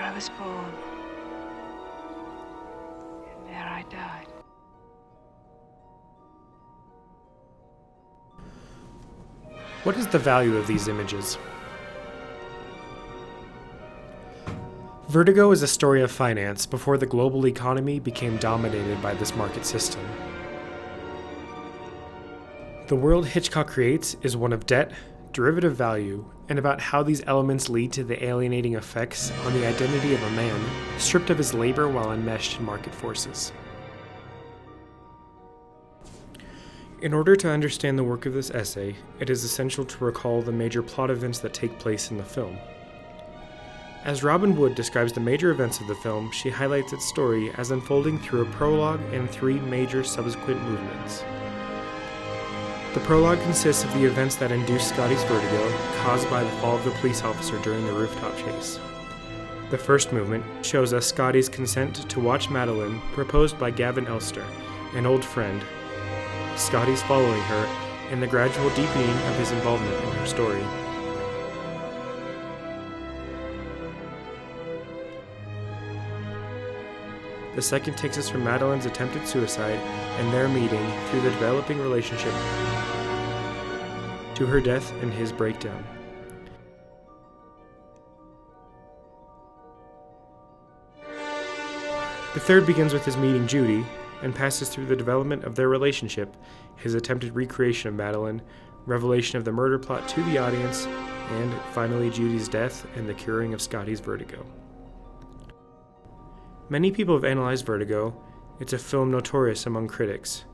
I was born. And there I died. What is the value of these images? Vertigo is a story of finance before the global economy became dominated by this market system. The world Hitchcock creates is one of debt, derivative value, and about how these elements lead to the alienating effects on the identity of a man, stripped of his labor while enmeshed in market forces. In order to understand the work of this essay, it is essential to recall the major plot events that take place in the film. As Robin Wood describes the major events of the film, she highlights its story as unfolding through a prologue and 3 major subsequent movements. The prologue consists of the events that induce Scotty's vertigo, caused by the fall of the police officer during the rooftop chase. The first movement shows us Scotty's consent to watch Madeleine, proposed by Gavin Elster, an old friend, Scotty's following her, and the gradual deepening of his involvement in her story. The second takes us from Madeleine's attempted suicide and their meeting through the developing relationship to her death and his breakdown. The third begins with his meeting Judy and passes through the development of their relationship, his attempted recreation of Madeleine, revelation of the murder plot to the audience, and finally Judy's death and the curing of Scotty's vertigo. Many people have analyzed Vertigo. It's a film notorious among critics.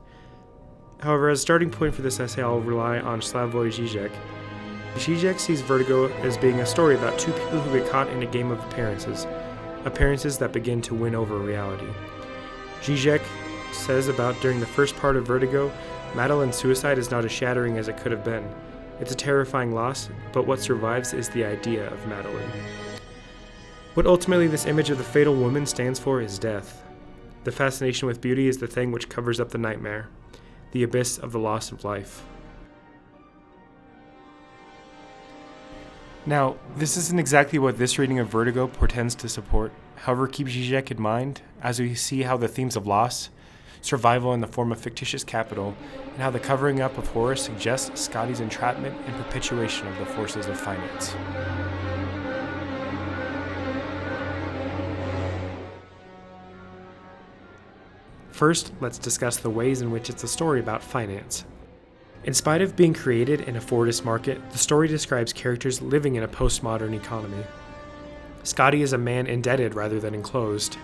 However, as a starting point for this essay, I'll rely on Slavoj Žižek. Žižek sees Vertigo as being a story about 2 people who get caught in a game of appearances that begin to win over reality. Žižek says about during the first part of Vertigo, Madeleine's suicide is not as shattering as it could have been. It's a terrifying loss, but what survives is the idea of Madeleine. What ultimately this image of the fatal woman stands for is death. The fascination with beauty is the thing which covers up the nightmare, the abyss of the loss of life. Now, this isn't exactly what this reading of Vertigo portends to support. However, keep Žižek in mind as we see how the themes of loss, survival in the form of fictitious capital, and how the covering up of horror suggests Scotty's entrapment and perpetuation of the forces of finance. First, let's discuss the ways in which it's a story about finance. In spite of being created in a Fordist market, the story describes characters living in a postmodern economy. Scotty is a man indebted rather than enclosed.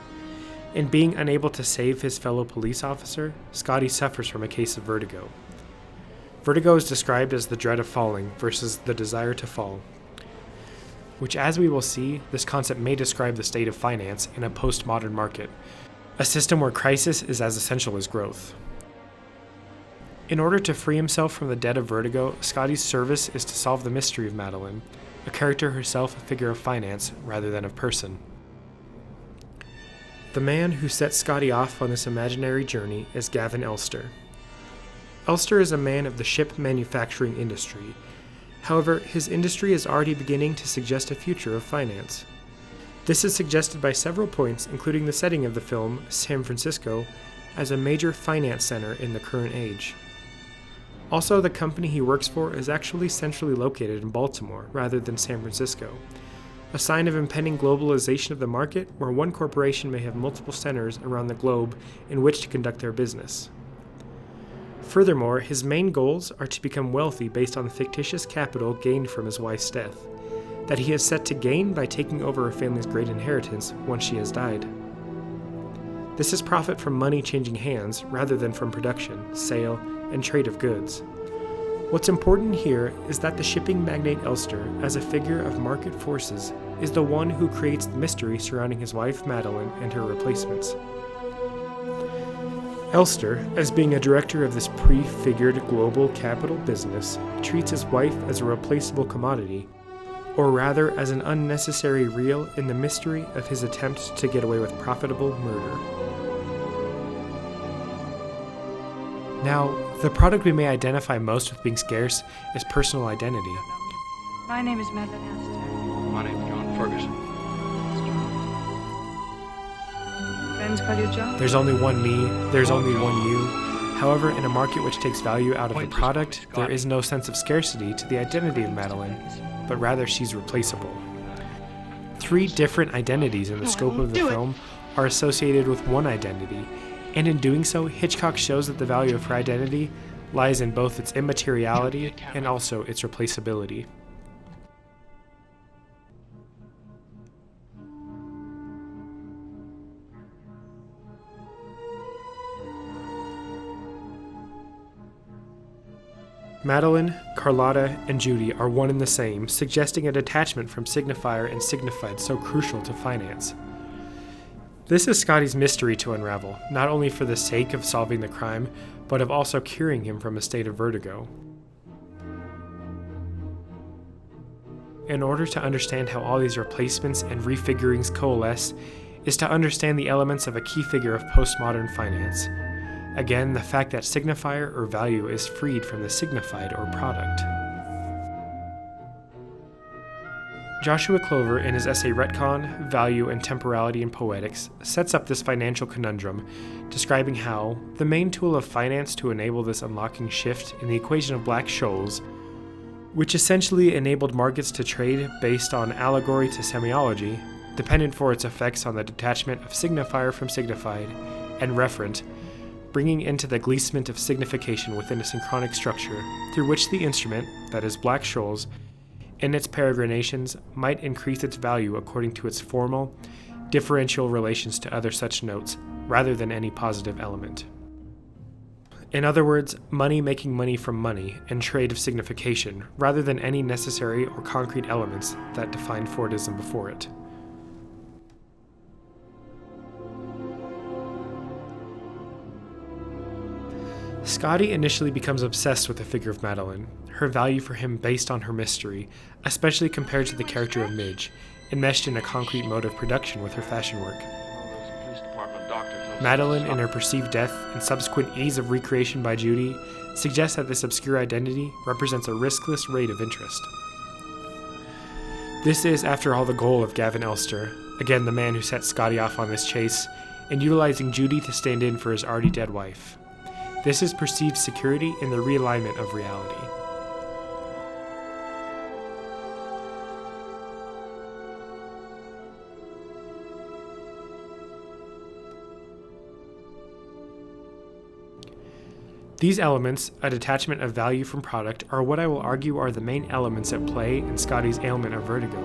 In being unable to save his fellow police officer, Scotty suffers from a case of vertigo. Vertigo is described as the dread of falling versus the desire to fall, which, as we will see, this concept may describe the state of finance in a postmodern market, a system where crisis is as essential as growth. In order to free himself from the debt of vertigo, Scotty's service is to solve the mystery of Madeleine, a character herself a figure of finance rather than of person. The man who sets Scotty off on this imaginary journey is Gavin Elster. Elster is a man of the ship manufacturing industry. However, his industry is already beginning to suggest a future of finance. This is suggested by several points, including the setting of the film, San Francisco, as a major finance center in the current age. Also, the company he works for is actually centrally located in Baltimore rather than San Francisco, a sign of impending globalization of the market where one corporation may have multiple centers around the globe in which to conduct their business. Furthermore, his main goals are to become wealthy based on the fictitious capital gained from his wife's death, that he is set to gain by taking over her family's great inheritance once she has died. This is profit from money changing hands rather than from production, sale, and trade of goods. What's important here is that the shipping magnate Elster, as a figure of market forces, is the one who creates the mystery surrounding his wife Madeleine and her replacements. Elster, as being a director of this prefigured global capital business, treats his wife as a replaceable commodity, or rather as an unnecessary reel in the mystery of his attempt to get away with profitable murder. Now, the product we may identify most with being scarce is personal identity. My name is Madeleine Esther. My name's John Ferguson. Friends call you John? There's only one me, there's only one you. However, in a market which takes value out of the product, there is no sense of scarcity to the identity of Madeleine, but rather she's replaceable. 3 different identities in the scope of the film are associated with one identity, and in doing so, Hitchcock shows that the value of her identity lies in both its immateriality and also its replaceability. Madeleine, Carlotta, and Judy are one and the same, suggesting a detachment from signifier and signified so crucial to finance. This is Scotty's mystery to unravel, not only for the sake of solving the crime, but of also curing him from a state of vertigo. In order to understand how all these replacements and refigurings coalesce, is to understand the elements of a key figure of postmodern finance. Again, the fact that signifier or value is freed from the signified or product. Joshua Clover, in his essay Retcon, Value and Temporality in Poetics, sets up this financial conundrum, describing how the main tool of finance to enable this unlocking shift in the equation of black shoals, which essentially enabled markets to trade based on allegory to semiology, dependent for its effects on the detachment of signifier from signified, and referent, bringing into the gleasement of signification within a synchronic structure through which the instrument, that is black shoals, in its peregrinations might increase its value according to its formal, differential relations to other such notes, rather than any positive element. In other words, money making money from money, and trade of signification, rather than any necessary or concrete elements that defined Fordism before it. Scotty initially becomes obsessed with the figure of Madeleine, her value for him based on her mystery, especially compared to the character of Midge, enmeshed in a concrete mode of production with her fashion work. Madeleine, in her perceived death and subsequent ease of recreation by Judy, suggests that this obscure identity represents a riskless rate of interest. This is, after all, the goal of Gavin Elster, again the man who set Scotty off on this chase, and utilizing Judy to stand in for his already dead wife. This is perceived security in the realignment of reality. These elements, a detachment of value from product, are what I will argue are the main elements at play in Scotty's ailment of vertigo.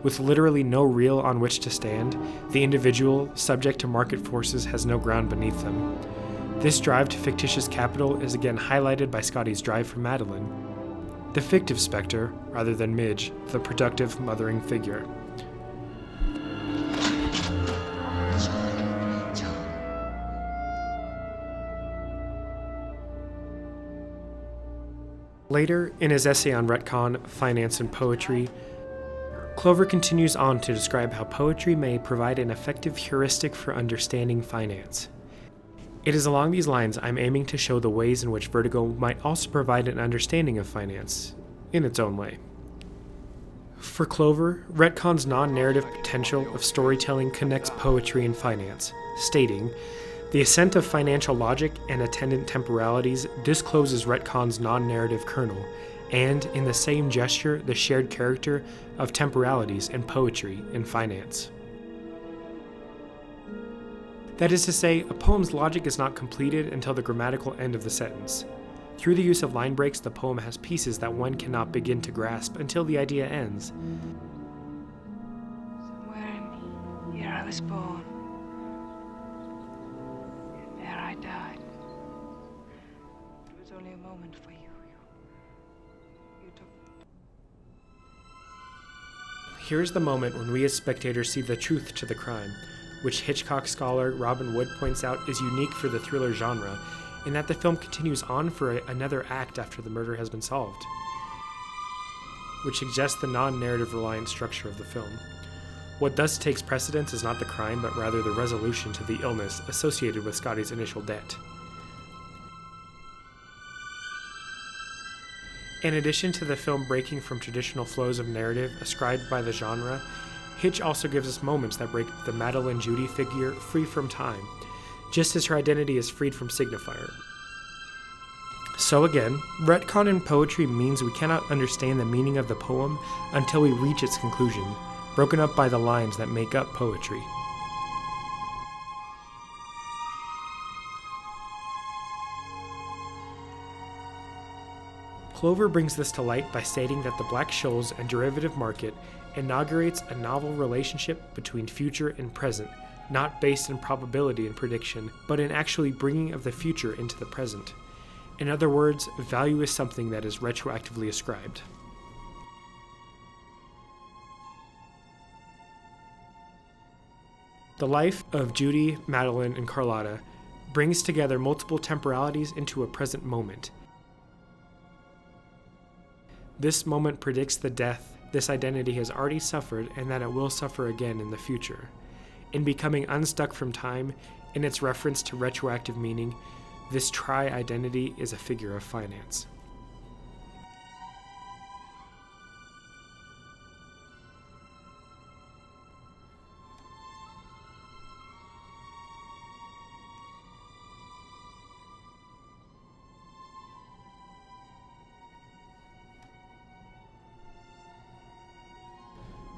With literally no reel on which to stand, the individual, subject to market forces, has no ground beneath them. This drive to fictitious capital is again highlighted by Scotty's drive for Madeleine, the fictive specter, rather than Midge, the productive, mothering figure. Later, in his essay on Retcon, Finance and Poetry, Clover continues on to describe how poetry may provide an effective heuristic for understanding finance. It is along these lines I'm aiming to show the ways in which Vertigo might also provide an understanding of finance, in its own way. For Clover, Retcon's non-narrative potential of storytelling connects poetry and finance, stating, "The ascent of financial logic and attendant temporalities discloses Retcon's non-narrative kernel, and, in the same gesture, the shared character of temporalities and poetry in finance." That is to say, a poem's logic is not completed until the grammatical end of the sentence. Through the use of line breaks, the poem has pieces that one cannot begin to grasp until the idea ends. Somewhere in here I was born. And there I died. It was only a moment for you. You took... Here is the moment when we as spectators see the truth to the crime, which Hitchcock scholar Robin Wood points out is unique for the thriller genre, in that the film continues on for another act after the murder has been solved, which suggests the non-narrative reliant structure of the film. What thus takes precedence is not the crime, but rather the resolution to the illness associated with Scotty's initial debt. In addition to the film breaking from traditional flows of narrative ascribed by the genre, Hitch also gives us moments that break the Madeleine and Judy figure free from time, just as her identity is freed from signifier. So again, retcon in poetry means we cannot understand the meaning of the poem until we reach its conclusion, broken up by the lines that make up poetry. Clover brings this to light by stating that the Black Shoals and derivative market inaugurates a novel relationship between future and present, not based in probability and prediction, but in actually bringing of the future into the present. In other words, value is something that is retroactively ascribed. The life of Judy, Madeleine, and Carlotta brings together multiple temporalities into a present moment. This moment predicts the death this identity has already suffered and that it will suffer again in the future. In becoming unstuck from time, in its reference to retroactive meaning, this tri-identity is a figure of finance.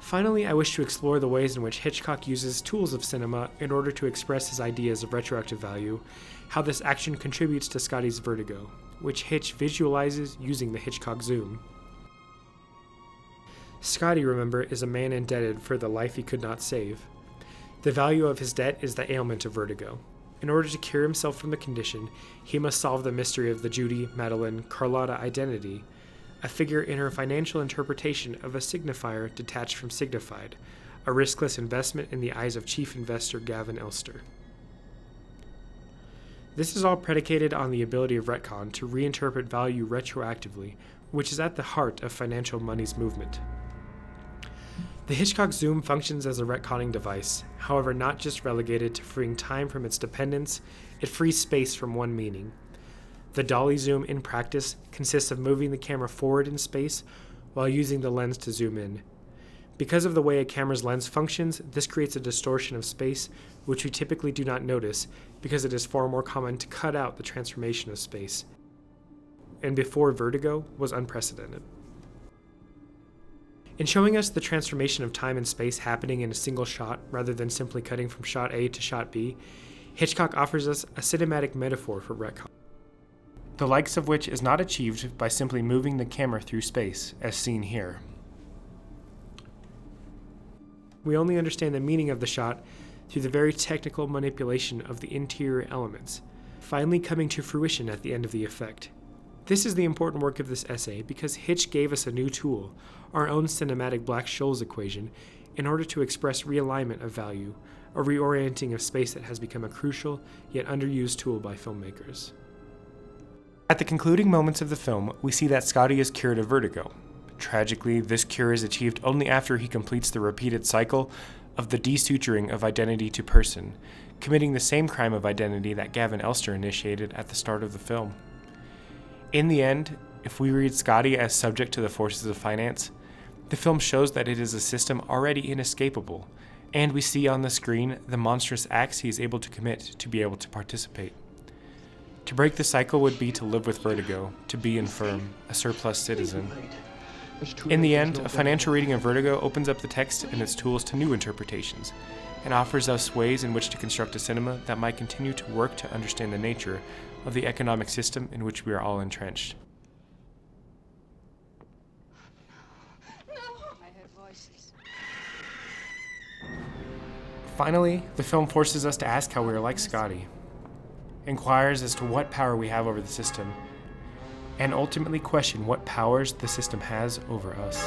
Finally, I wish to explore the ways in which Hitchcock uses tools of cinema in order to express his ideas of retroactive value, how this action contributes to Scotty's vertigo, which Hitch visualizes using the Hitchcock zoom. Scotty, remember, is a man indebted for the life he could not save. The value of his debt is the ailment of vertigo. In order to cure himself from the condition, he must solve the mystery of the Judy, Madeleine, Carlotta identity, a figure in her financial interpretation of a signifier detached from signified, a riskless investment in the eyes of chief investor Gavin Elster. This is all predicated on the ability of retcon to reinterpret value retroactively, which is at the heart of financial money's movement. The Hitchcock zoom functions as a retconning device, however not just relegated to freeing time from its dependence, it frees space from one meaning. The dolly zoom in practice consists of moving the camera forward in space while using the lens to zoom in. Because of the way a camera's lens functions, this creates a distortion of space, which we typically do not notice because it is far more common to cut out the transformation of space, and before Vertigo was unprecedented. In showing us the transformation of time and space happening in a single shot rather than simply cutting from shot A to shot B, Hitchcock offers us a cinematic metaphor for retcon, the likes of which is not achieved by simply moving the camera through space, as seen here. We only understand the meaning of the shot through the very technical manipulation of the interior elements, finally coming to fruition at the end of the effect. This is the important work of this essay because Hitch gave us a new tool, our own cinematic Black-Scholes equation, in order to express realignment of value, a reorienting of space that has become a crucial yet underused tool by filmmakers. At the concluding moments of the film, we see that Scotty is cured of vertigo. Tragically, this cure is achieved only after he completes the repeated cycle of the desuturing of identity to person, committing the same crime of identity that Gavin Elster initiated at the start of the film. In the end, if we read Scotty as subject to the forces of finance, the film shows that it is a system already inescapable, and we see on the screen the monstrous acts he is able to commit to be able to participate. To break the cycle would be to live with vertigo, to be infirm, a surplus citizen. In the end, a financial reading of Vertigo opens up the text and its tools to new interpretations, and offers us ways in which to construct a cinema that might continue to work to understand the nature of the economic system in which we are all entrenched. Finally, the film forces us to ask how we are like Scotty, inquires as to what power we have over the system, and ultimately question what powers the system has over us.